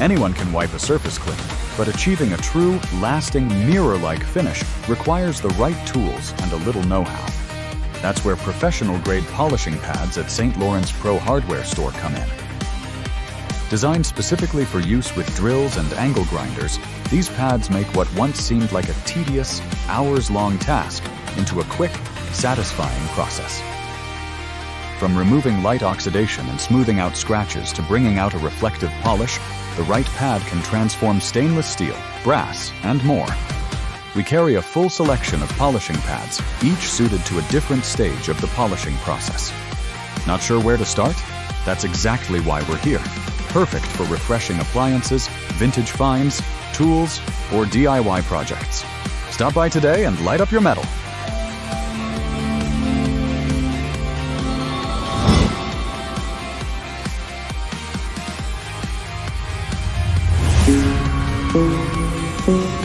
Anyone can wipe a surface clean, but achieving a true, lasting, mirror-like finish requires the right tools and a little know-how. That's where professional-grade polishing pads at St. Lawrence Pro Hardware store come in. Designed specifically for use with drills and angle grinders, these pads make what once seemed like a tedious, hours-long task into a quick, satisfying process. From removing light oxidation and smoothing out scratches to bringing out a reflective polish, the right pad can transform stainless steel, brass, and more. We carry a full selection of polishing pads, each suited to a different stage of the polishing process. Not sure where to start? That's exactly why we're here. Perfect for refreshing appliances, vintage finds, tools, or DIY projects. Stop by today and light up your metal. Thank you.